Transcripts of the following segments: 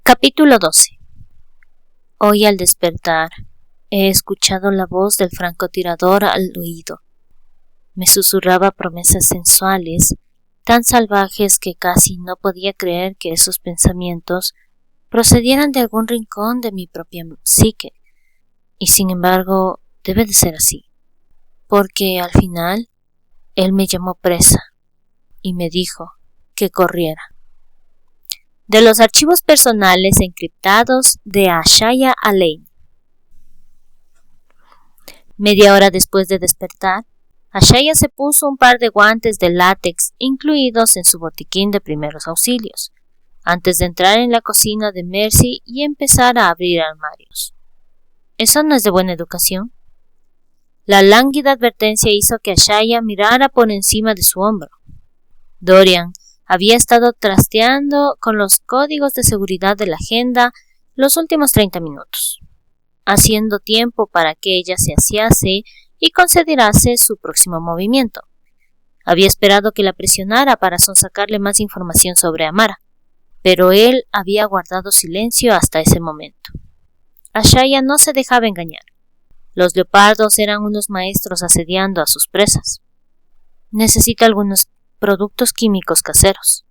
Capítulo 12. Hoy al despertar, he escuchado la voz del francotirador al oído. Me susurraba promesas sensuales, tan salvajes que casi no podía creer que esos pensamientos procedieran de algún rincón de mi propia psique. Y sin embargo, debe de ser así, porque al final, él me llamó presa y me dijo que corriera. De los archivos personales encriptados de Ashaya Alain. Media hora después de despertar, Ashaya se puso un par de guantes de látex incluidos en su botiquín de primeros auxilios, antes de entrar en la cocina de Mercy y empezar a abrir armarios. ¿Eso no es de buena educación? La lánguida advertencia hizo que Ashaya mirara por encima de su hombro. Dorian había estado trasteando con los códigos de seguridad de la agenda los últimos 30 minutos, haciendo tiempo para que ella se asease y considerase su próximo movimiento. Había esperado que la presionara para sonsacarle más información sobre Amara, pero él había guardado silencio hasta ese momento. Ashaya no se dejaba engañar. Los leopardos eran unos maestros asediando a sus presas. Necesita algunos productos químicos caseros.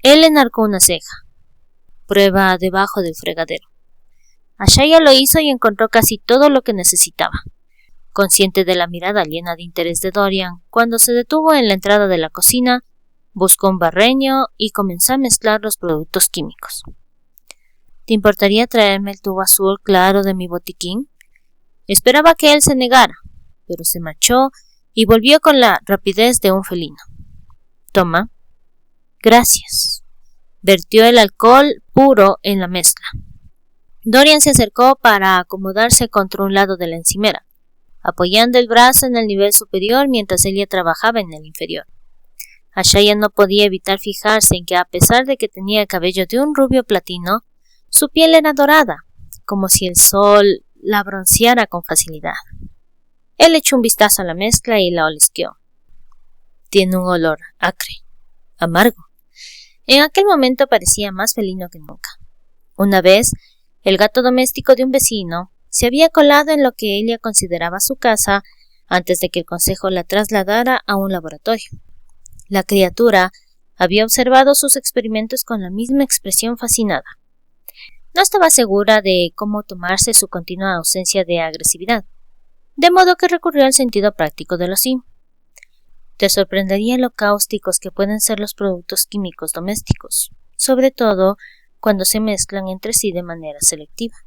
Él enarcó una ceja. Prueba debajo del fregadero. Ashaya lo hizo y encontró casi todo lo que necesitaba. Consciente de la mirada llena de interés de Dorian, cuando se detuvo en la entrada de la cocina, buscó un barreño y comenzó a mezclar los productos químicos. ¿Te importaría traerme el tubo azul claro de mi botiquín? Esperaba que él se negara, pero se marchó y volvió con la rapidez de un felino. Toma. Gracias. Vertió el alcohol puro en la mezcla. Dorian se acercó para acomodarse contra un lado de la encimera, apoyando el brazo en el nivel superior mientras ella trabajaba en el inferior. Ashaya no podía evitar fijarse en que, a pesar de que tenía el cabello de un rubio platino, su piel era dorada, como si el sol la bronceara con facilidad. Él echó un vistazo a la mezcla y la olisqueó. Tiene un olor acre, amargo. En aquel momento parecía más felino que nunca. Una vez, el gato doméstico de un vecino se había colado en lo que ella consideraba su casa antes de que el consejo la trasladara a un laboratorio. La criatura había observado sus experimentos con la misma expresión fascinada. No estaba segura de cómo tomarse su continua ausencia de agresividad, de modo que recurrió al sentido práctico de los sí. Te sorprendería lo cáusticos que pueden ser los productos químicos domésticos, sobre todo cuando se mezclan entre sí de manera selectiva.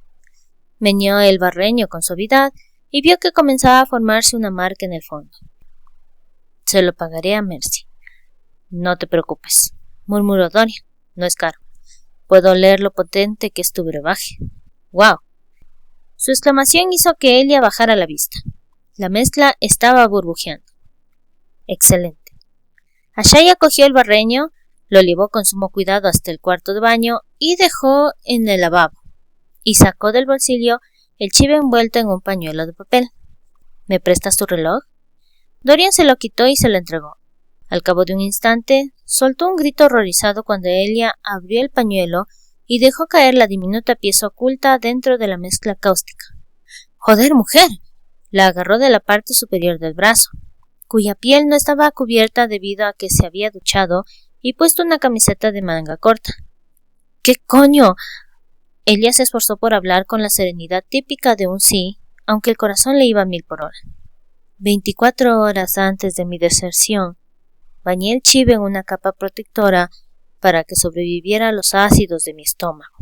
Meneó el barreño con suavidad y vio que comenzaba a formarse una marca en el fondo. Se lo pagaré a Mercy. No te preocupes, murmuró Dorian. No es caro. Puedo oler lo potente que es tu brebaje. ¡Wow! Su exclamación hizo que ella bajara la vista. La mezcla estaba burbujeando. Excelente. Ashaya cogió el barreño, lo llevó con sumo cuidado hasta el cuarto de baño y dejó en el lavabo, y sacó del bolsillo el chivo envuelto en un pañuelo de papel. ¿Me prestas tu reloj? Dorian se lo quitó y se lo entregó. Al cabo de un instante, soltó un grito horrorizado cuando ella abrió el pañuelo y dejó caer la diminuta pieza oculta dentro de la mezcla cáustica. ¡Joder, mujer! La agarró de la parte superior del brazo, cuya piel no estaba cubierta debido a que se había duchado y puesto una camiseta de manga corta. ¿Qué coño? Ella se esforzó por hablar con la serenidad típica de un sí, aunque el corazón le iba a 1000 por hora. 24 horas antes de mi deserción, bañé el chivo en una capa protectora para que sobreviviera a los ácidos de mi estómago.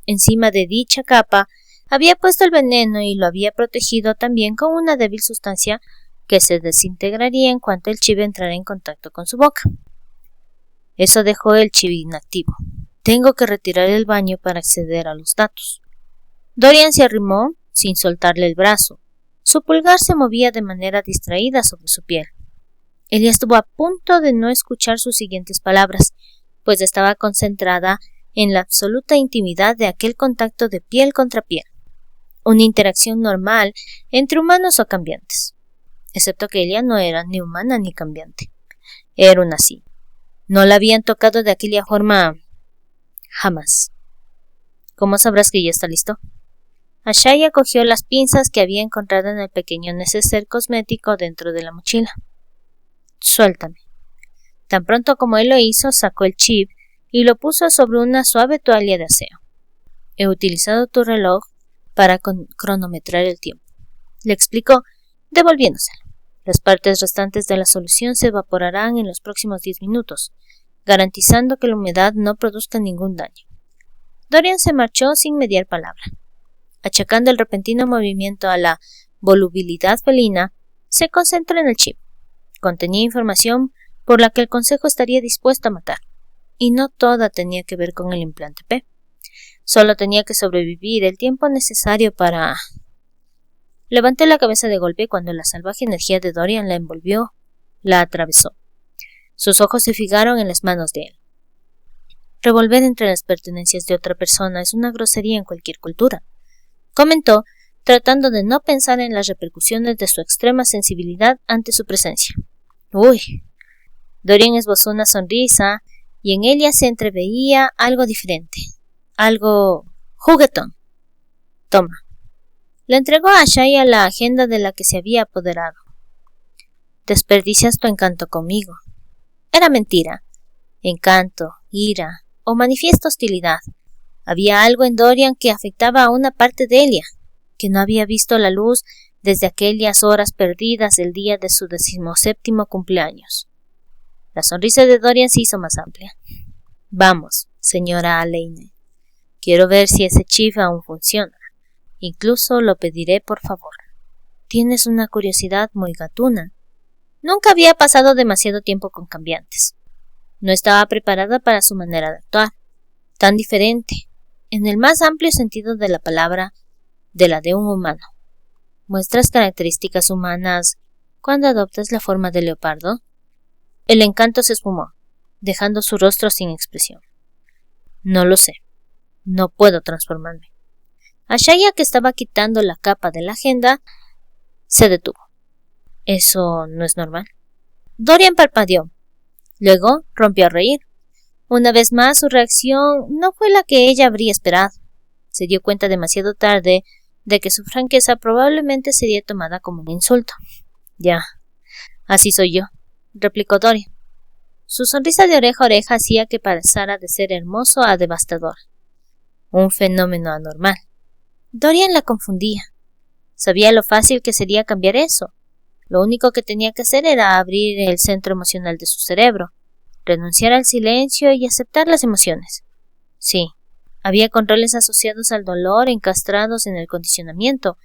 Encima de dicha capa había puesto el veneno y lo había protegido también con una débil sustancia que se desintegraría en cuanto el chivo entrara en contacto con su boca. Eso dejó el chivo inactivo. Tengo que retirar el baño para acceder a los datos. Dorian se arrimó sin soltarle el brazo. Su pulgar se movía de manera distraída sobre su piel. Ella estuvo a punto de no escuchar sus siguientes palabras, pues estaba concentrada en la absoluta intimidad de aquel contacto de piel contra piel, una interacción normal entre humanos o cambiantes, excepto que ella no era ni humana ni cambiante. Era una sí. No la habían tocado de aquella forma jamás. ¿Cómo sabrás que ya está listo? Ashaya cogió las pinzas que había encontrado en el pequeño neceser cosmético dentro de la mochila. Suéltame. Tan pronto como él lo hizo, sacó el chip y lo puso sobre una suave toalla de aseo. He utilizado tu reloj para cronometrar el tiempo, le explicó, devolviéndoselo. Las partes restantes de la solución se evaporarán en los próximos 10 minutos, garantizando que la humedad no produzca ningún daño. Dorian se marchó sin mediar palabra. Achacando el repentino movimiento a la volubilidad felina, se concentró en el chip. Contenía información por la que el Consejo estaría dispuesto a matar, y no toda tenía que ver con el implante P. Solo tenía que sobrevivir el tiempo necesario para... Levanté la cabeza de golpe cuando la salvaje energía de Dorian la envolvió, la atravesó. Sus ojos se fijaron en las manos de él. Revolver entre las pertenencias de otra persona es una grosería en cualquier cultura, comentó, tratando de no pensar en las repercusiones de su extrema sensibilidad ante su presencia. Uy. Dorian esbozó una sonrisa y en ella se entreveía algo diferente, algo juguetón. Toma. Le entregó a Ashaya la agenda de la que se había apoderado. Desperdicias tu encanto conmigo. Era mentira. Encanto, ira o manifiesta hostilidad. Había algo en Dorian que afectaba a una parte de Elia, que no había visto la luz desde aquellas horas perdidas del día de su 17º cumpleaños. La sonrisa de Dorian se hizo más amplia. Vamos, señora Alaine. Quiero ver si ese chip aún funciona. Incluso lo pediré por favor. Tienes una curiosidad muy gatuna. Nunca había pasado demasiado tiempo con cambiantes. No estaba preparada para su manera de actuar, tan diferente, en el más amplio sentido de la palabra, de la de un humano. ¿Muestras características humanas cuando adoptas la forma de leopardo? El encanto se esfumó, dejando su rostro sin expresión. No lo sé. No puedo transformarme. Ashaya, que estaba quitando la capa de la agenda, se detuvo. ¿Eso no es normal? Dorian parpadeó. Luego rompió a reír. Una vez más su reacción no fue la que ella habría esperado. Se dio cuenta demasiado tarde de que su franqueza probablemente sería tomada como un insulto. Ya, así soy yo, replicó Dorian. Su sonrisa de oreja a oreja hacía que pasara de ser hermoso a devastador. Un fenómeno anormal. Dorian la confundía. Sabía lo fácil que sería cambiar eso. Lo único que tenía que hacer era abrir el centro emocional de su cerebro, renunciar al silencio y aceptar las emociones. Sí, había controles asociados al dolor encastrados en el condicionamiento,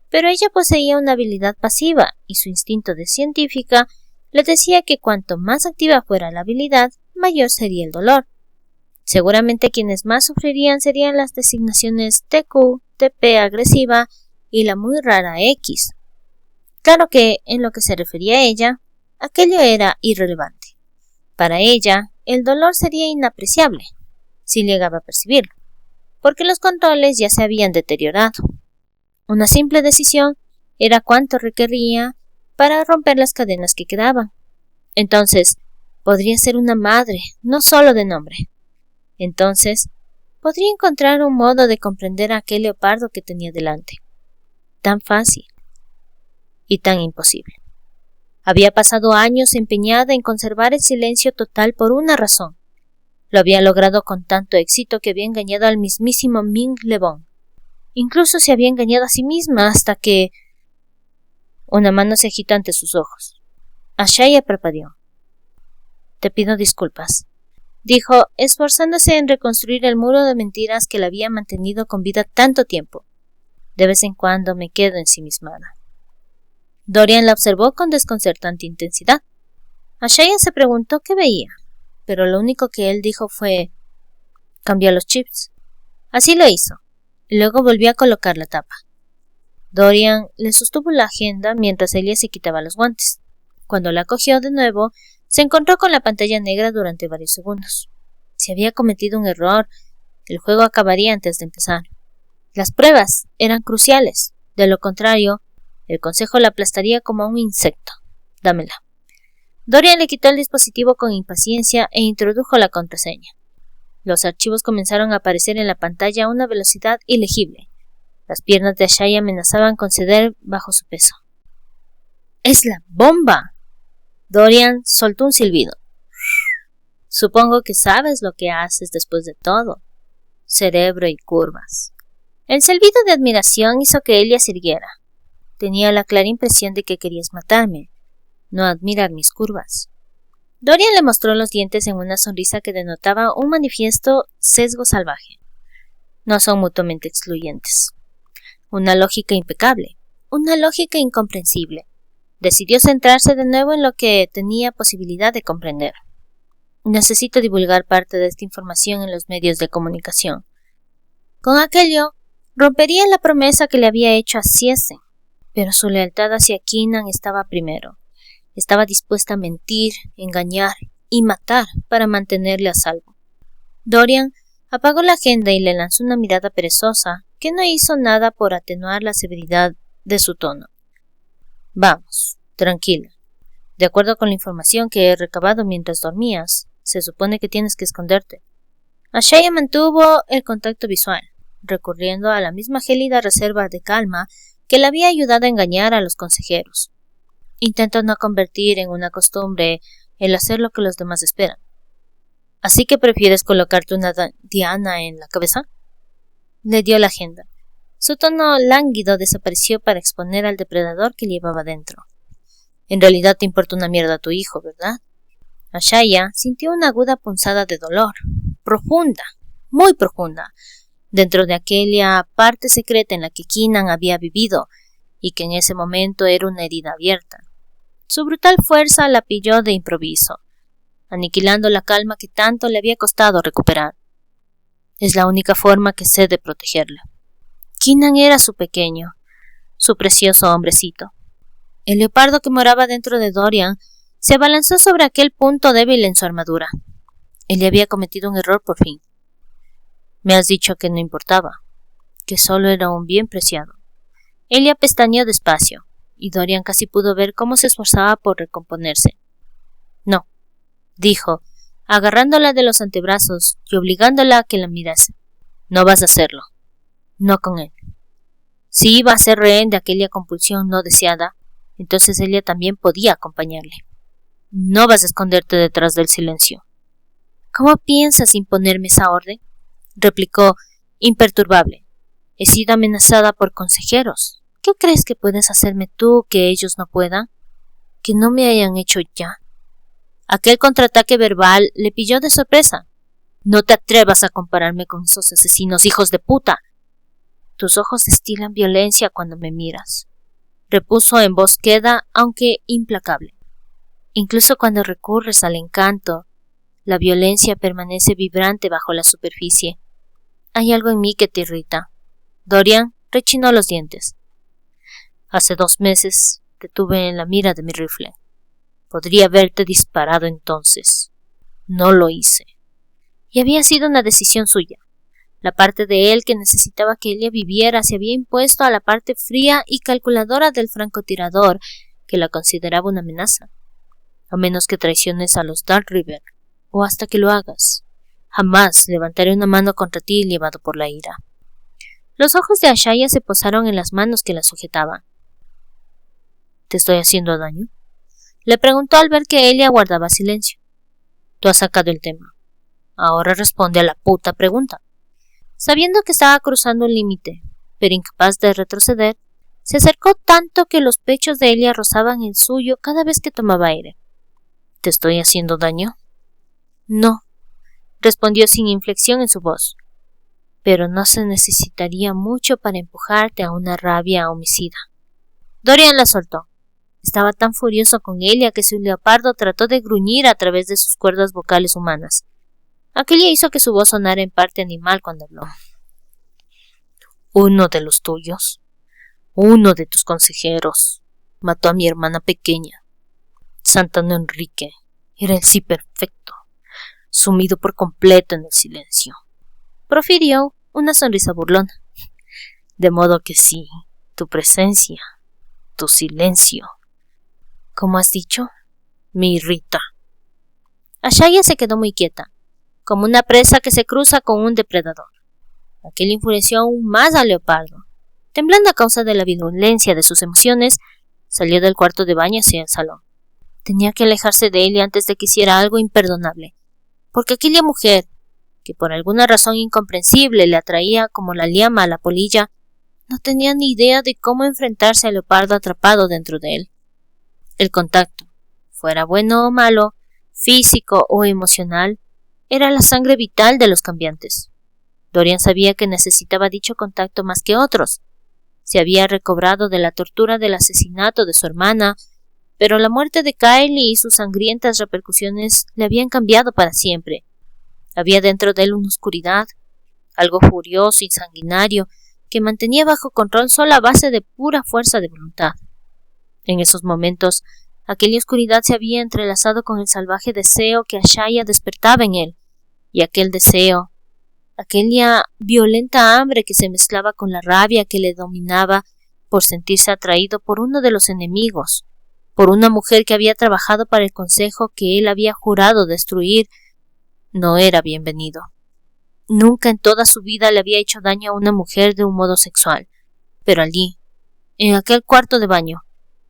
pero ella poseía una habilidad pasiva y su instinto de científica le decía que cuanto más activa fuera la habilidad, mayor sería el dolor. Seguramente quienes más sufrirían serían las designaciones TQ, TP agresiva y la muy rara X. Claro que, en lo que se refería a ella, aquello era irrelevante. Para ella, el dolor sería inapreciable, si llegaba a percibirlo, porque los controles ya se habían deteriorado. Una simple decisión era cuanto requería para romper las cadenas que quedaban. Entonces, podría ser una madre, no solo de nombre. Entonces, podría encontrar un modo de comprender a aquel leopardo que tenía delante. Tan fácil y tan imposible. Había pasado años empeñada en conservar el silencio total por una razón. Lo había logrado con tanto éxito que había engañado al mismísimo Ming Le Bon. Incluso se había engañado a sí misma hasta que... Una mano se agitó ante sus ojos. Ashaya parpadeó. Te pido disculpas, dijo, esforzándose en reconstruir el muro de mentiras que la había mantenido con vida tanto tiempo. De vez en cuando me quedo ensimismada. Dorian la observó con desconcertante intensidad. Ashaya se preguntó qué veía, pero lo único que él dijo fue: «Cambia los chips». Así lo hizo, y luego volvió a colocar la tapa. Dorian le sostuvo la agenda mientras ella se quitaba los guantes. Cuando la cogió de nuevo, se encontró con la pantalla negra durante varios segundos. Si había cometido un error, el juego acabaría antes de empezar. Las pruebas eran cruciales. De lo contrario, el consejo la aplastaría como a un insecto. Dámela. Dorian le quitó el dispositivo con impaciencia e introdujo la contraseña. Los archivos comenzaron a aparecer en la pantalla a una velocidad ilegible. Las piernas de Ashaya amenazaban con ceder bajo su peso. ¡Es la bomba! Dorian soltó un silbido. Supongo que sabes lo que haces después de todo. Cerebro y curvas. El silbido de admiración hizo que ella se irguiera. Tenía la clara impresión de que querías matarme, no admirar mis curvas. Dorian le mostró los dientes en una sonrisa que denotaba un manifiesto sesgo salvaje. No son mutuamente excluyentes. Una lógica impecable, una lógica incomprensible. Decidió centrarse de nuevo en lo que tenía posibilidad de comprender. Necesito divulgar parte de esta información en los medios de comunicación. Con aquello, rompería la promesa que le había hecho a Ciese, pero su lealtad hacia Keenan estaba primero. Estaba dispuesta a mentir, engañar y matar para mantenerle a salvo. Dorian apagó la agenda y le lanzó una mirada perezosa que no hizo nada por atenuar la severidad de su tono. Vamos, tranquila. De acuerdo con la información que he recabado mientras dormías, se supone que tienes que esconderte. Ashaya mantuvo el contacto visual, recurriendo a la misma gélida reserva de calma que le había ayudado a engañar a los consejeros. Intento no convertir en una costumbre el hacer lo que los demás esperan. ¿Así que prefieres colocarte una diana en la cabeza? Le dio la agenda. Su tono lánguido desapareció para exponer al depredador que llevaba dentro. En realidad te importa una mierda tu hijo, ¿verdad? Ashaya sintió una aguda punzada de dolor, profunda, muy profunda, dentro de aquella parte secreta en la que Keenan había vivido y que en ese momento era una herida abierta. Su brutal fuerza la pilló de improviso, aniquilando la calma que tanto le había costado recuperar. Es la única forma que sé de protegerle. Keenan era su pequeño, su precioso hombrecito. El leopardo que moraba dentro de Dorian se abalanzó sobre aquel punto débil en su armadura. Él había cometido un error por fin. Me has dicho que no importaba, que solo era un bien preciado. Elia pestañeó despacio, y Dorian casi pudo ver cómo se esforzaba por recomponerse. No, dijo, agarrándola de los antebrazos y obligándola a que la mirase. No vas a hacerlo. No con él. Si iba a ser rehén de aquella compulsión no deseada, entonces ella también podía acompañarle. No vas a esconderte detrás del silencio. ¿Cómo piensas imponerme esa orden? Replicó, imperturbable. He sido amenazada por consejeros. ¿Qué crees que puedes hacerme tú que ellos no puedan? ¿Que no me hayan hecho ya? Aquel contraataque verbal le pilló de sorpresa. No te atrevas a compararme con esos asesinos hijos de puta. Tus ojos destilan violencia cuando me miras, repuso en voz queda, aunque implacable. Incluso cuando recurres al encanto, la violencia permanece vibrante bajo la superficie. Hay algo en mí que te irrita. Dorian rechinó los dientes. Hace 2 meses te tuve en la mira de mi rifle. Podría haberte disparado entonces. No lo hice. Y había sido una decisión suya. La parte de él que necesitaba que ella viviera se había impuesto a la parte fría y calculadora del francotirador que la consideraba una amenaza. A menos que traiciones a los Dark River, o hasta que lo hagas. Jamás levantaré una mano contra ti llevado por la ira. Los ojos de Ashaya se posaron en las manos que la sujetaban. ¿Te estoy haciendo daño? Le preguntó al ver que ella guardaba silencio. Tú has sacado el tema. Ahora responde a la puta pregunta. Sabiendo que estaba cruzando un límite, pero incapaz de retroceder, se acercó tanto que los pechos de ella rozaban el suyo cada vez que tomaba aire. ¿Te estoy haciendo daño? No, respondió sin inflexión en su voz. Pero no se necesitaría mucho para empujarte a una rabia homicida. Dorian la soltó. Estaba tan furioso con ella que su leopardo trató de gruñir a través de sus cuerdas vocales humanas. Aquella hizo que su voz sonara en parte animal cuando habló. Uno de los tuyos, uno de tus consejeros, mató a mi hermana pequeña. Santano Enrique era el sí perfecto, sumido por completo en el silencio. Profirió una sonrisa burlona. De modo que sí, tu presencia, tu silencio, ¿cómo has dicho? Me irrita. Ashaya se quedó muy quieta. como una presa que se cruza con un depredador. Aquello enfureció aún más al leopardo. Temblando a causa de la virulencia de sus emociones, salió del cuarto de baño hacia el salón. Tenía que alejarse de él antes de que hiciera algo imperdonable, porque aquella mujer, que por alguna razón incomprensible le atraía como la llama a la polilla, no tenía ni idea de cómo enfrentarse al leopardo atrapado dentro de él. El contacto, fuera bueno o malo, físico o emocional, era la sangre vital de los cambiantes. Dorian sabía que necesitaba dicho contacto más que otros. Se había recobrado de la tortura del asesinato de su hermana, pero la muerte de Kylie y sus sangrientas repercusiones le habían cambiado para siempre. Había dentro de él una oscuridad, algo furioso y sanguinario, que mantenía bajo control solo a base de pura fuerza de voluntad. En esos momentos, aquella oscuridad se había entrelazado con el salvaje deseo que Ashaya despertaba en él, y aquel deseo, aquella violenta hambre que se mezclaba con la rabia que le dominaba por sentirse atraído por uno de los enemigos, por una mujer que había trabajado para el consejo que él había jurado destruir, no era bienvenido. Nunca en toda su vida le había hecho daño a una mujer de un modo sexual, pero allí, en aquel cuarto de baño,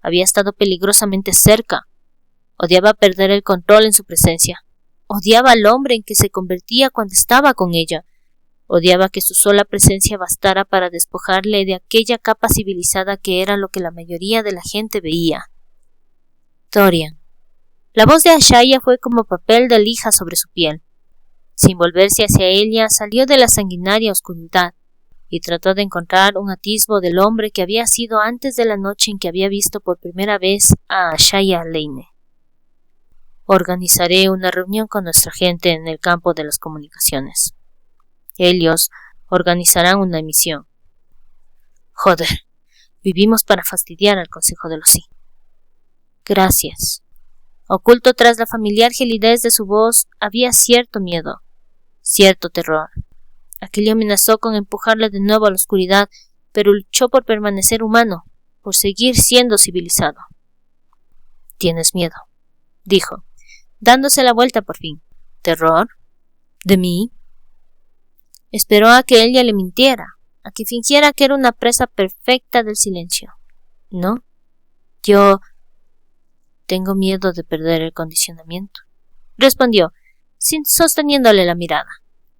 había estado peligrosamente cerca. Odiaba perder el control en su presencia. Odiaba al hombre en que se convertía cuando estaba con ella. Odiaba que su sola presencia bastara para despojarle de aquella capa civilizada que era lo que la mayoría de la gente veía. Dorian. La voz de Ashaya fue como papel de lija sobre su piel. Sin volverse hacia ella, salió de la sanguinaria oscuridad y trató de encontrar un atisbo del hombre que había sido antes de la noche en que había visto por primera vez a Ashaya Lane. Organizaré una reunión con nuestra gente en el campo de las comunicaciones. Ellos organizarán una emisión. Joder, vivimos para fastidiar al Consejo de los Sí. Gracias. Oculto tras la familiar gelidez de su voz había cierto miedo, cierto terror. Aquello amenazó con empujarle de nuevo a la oscuridad, pero luchó por permanecer humano, por seguir siendo civilizado. Tienes miedo, dijo, dándose la vuelta por fin. ¿Terror? ¿De mí? Esperó a que ella le mintiera, a que fingiera que era una presa perfecta del silencio. ¿No? Yo tengo miedo de perder el condicionamiento, respondió, sosteniéndole la mirada,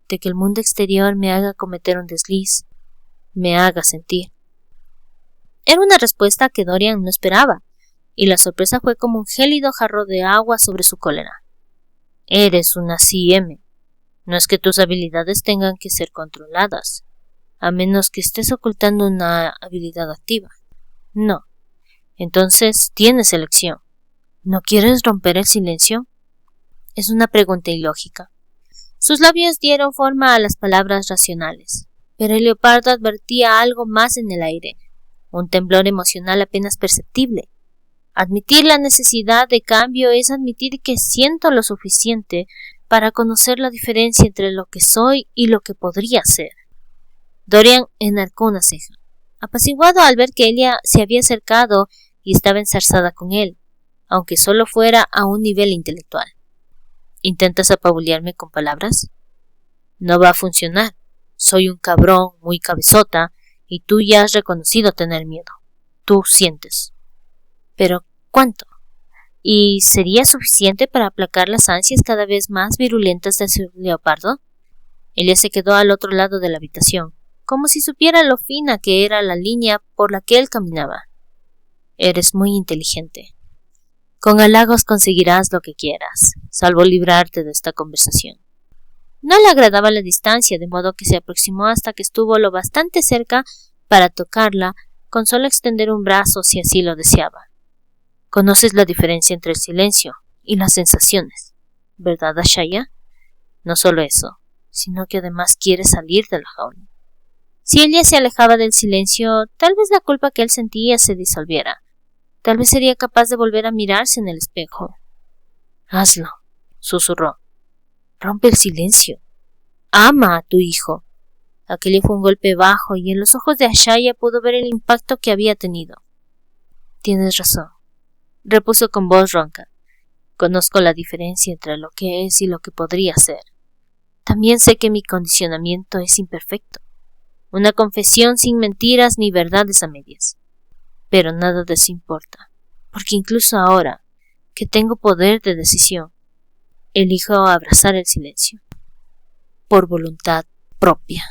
de que el mundo exterior me haga cometer un desliz, me haga sentir. Era una respuesta que Dorian no esperaba, y la sorpresa fue como un gélido jarro de agua sobre su cólera. Eres una CM. No es que tus habilidades tengan que ser controladas, a menos que estés ocultando una habilidad activa. No. Entonces tienes elección. ¿No quieres romper el silencio? Es una pregunta ilógica. Sus labios dieron forma a las palabras racionales, pero el leopardo advertía algo más en el aire, un temblor emocional apenas perceptible. Admitir la necesidad de cambio es admitir que siento lo suficiente para conocer la diferencia entre lo que soy y lo que podría ser. Dorian enarcó una ceja, apaciguado al ver que ella se había acercado y estaba enzarzada con él, aunque solo fuera a un nivel intelectual. ¿Intentas apabullarme con palabras? No va a funcionar. Soy un cabrón muy cabezota y tú ya has reconocido tener miedo. Tú sientes. ¿Pero cuánto? ¿Y sería suficiente para aplacar las ansias cada vez más virulentas de su leopardo? Ella se quedó al otro lado de la habitación, como si supiera lo fina que era la línea por la que él caminaba. Eres muy inteligente. Con halagos conseguirás lo que quieras, salvo librarte de esta conversación. No le agradaba la distancia, de modo que se aproximó hasta que estuvo lo bastante cerca para tocarla, con solo extender un brazo si así lo deseaba. Conoces la diferencia entre el silencio y las sensaciones, ¿verdad, Ashaya? No solo eso, sino que además quieres salir de la jaula. Si ella se alejaba del silencio, tal vez la culpa que él sentía se disolviera. Tal vez sería capaz de volver a mirarse en el espejo. Hazlo, susurró. Rompe el silencio. Ama a tu hijo. Aquello fue un golpe bajo y en los ojos de Ashaya pudo ver el impacto que había tenido. Tienes razón, repuso con voz ronca. Conozco la diferencia entre lo que es y lo que podría ser. También sé que mi condicionamiento es imperfecto, una confesión sin mentiras ni verdades a medias. Pero nada de eso importa, porque incluso ahora, que tengo poder de decisión, elijo abrazar el silencio, por voluntad propia.